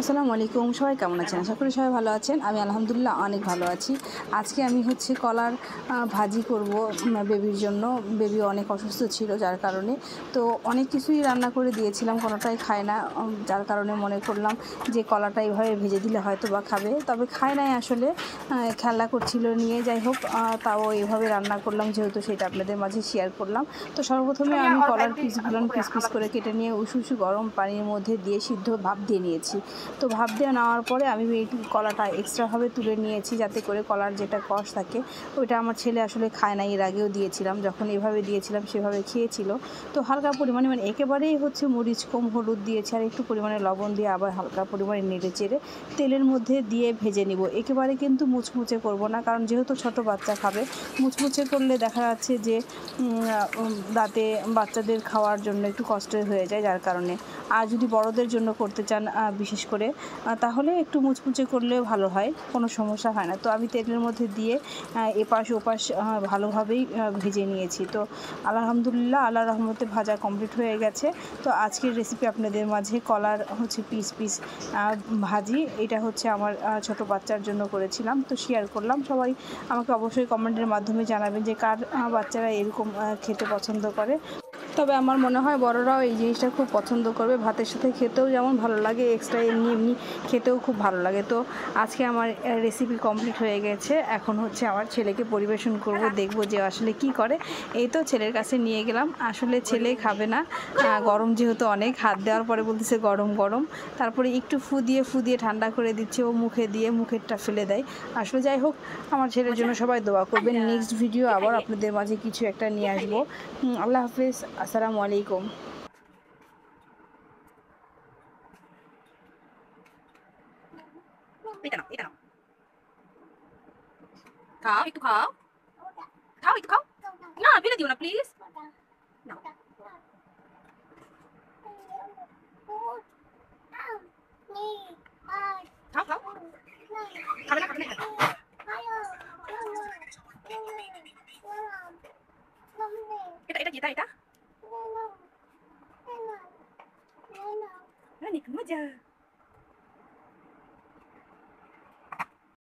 আসসালামু আলাইকুম, সবাই কেমন আছেন? আশা করি সবাই ভালো আছেন। আমি আলহামদুলিল্লাহ অনেক ভালো আছি। আজকে আমি কলার ভাজি করব বেবির জন্য। বেবি অনেক অসুস্থ ছিল, যার কারণে তো অনেক কিছুই রান্না করে দিয়েছিলাম, কোনোটাই খায় না। যার কারণে মনে করলাম যে কলাটা এইভাবে ভেজে দিলে হয়তো বা খাবে, তবে খায় নাই আসলে, খেলা করছিল নিয়ে। যাই হোক, তাও এইভাবে রান্না করলাম, যেহেতু সেটা আপনাদের মাঝে শেয়ার করলাম। তো সর্বপ্রথমে আমি কলার পিসগুলো পিস পিস করে কেটে নিয়ে উষু গরম পানির মধ্যে দিয়ে সিদ্ধ ভাপ দিয়ে নিয়েছি। তো ভাপ দিয়ে নেওয়ার পরে আমি এই কলাটা এক্সট্রাভাবে তুলে নিয়েছি, যাতে করে কলার যেটা কষ থাকে ওইটা আমার ছেলে আসলে খায় না। এর আগেও দিয়েছিলাম, যখন এভাবে দিয়েছিলাম সেভাবে খেয়েছিল। তো হালকা পরিমাণে, মানে একেবারেই মরিচ কম, হলুদ দিয়েছি আর একটু পরিমাণে লবণ দিয়ে আবার হালকা পরিমাণে নেড়ে চেড়ে তেলের মধ্যে দিয়ে ভেজে নিব। একেবারে কিন্তু মুচমুচে করব না, কারণ যেহেতু ছোট বাচ্চা খাবে। মুচমুচে করলে দেখা যাচ্ছে যে দাঁতে বাচ্চাদের খাওয়ার জন্য একটু কষ্টের হয়ে যায়, যার কারণে। আর যদি বড়দের জন্য করতে চান বিশেষ করে, তাহলে একটু মুচমুচে করলেও ভালো হয়, কোনো সমস্যা হয় না। তো আমি তেলের মধ্যে দিয়ে এপাশ ওপাশ ভালোভাবেই ভেজে নিয়েছি। তো আলহামদুলিল্লাহ, আল্লাহর রহমতে ভাজা কমপ্লিট হয়ে গেছে। তো আজকের রেসিপি আপনাদের মাঝে কলার পিস পিস ভাজি, এটা আমার ছোট বাচ্চার জন্য করেছিলাম, তো শেয়ার করলাম। সবাই আমাকে অবশ্যই কমেন্টের মাধ্যমে জানাবেন যে কার বাচ্চারা এরকম খেতে পছন্দ করে। তবে আমার মনে হয় বড়রাও এই জিনিসটা খুব পছন্দ করবে। ভাতের সাথে খেতেও যেমন ভালো লাগে, এক্সট্রা এমনি খেতেও খুব ভালো লাগে। তো আজকে আমার রেসিপি কমপ্লিট হয়ে গেছে। এখন আমার ছেলেকে পরিবেশন করব, দেখব যে আসলে কি করে। এই তো ছেলের কাছে নিয়ে গেলাম, আসলে ছেলে খাবে না, গরম যেহেতু অনেক। হাত দেওয়ার পরে বলতেছে গরম গরম, তারপরে একটু ফু দিয়ে ঠান্ডা করে দিচ্ছে। ও মুখে দিয়ে মুখেরটা ফেলে দেয়। আসলে যাই হোক, আমার ছেলের জন্য সবাই দোয়া করবেন। নেক্সট ভিডিও আবার আপনাদের মাঝে কিছু একটা নিয়ে আসবো। আল্লাহ হাফিজ, আসসালামু আলাইকুম। এটা নাও, এটা নাও। খাও, একটু খাও। খাও, একটু খাও। না, ফেলে দিও না প্লিজ। নাও। খাও, খাও। খাবে না, খাবে না। এটা কি, এটা? অনেক মজা।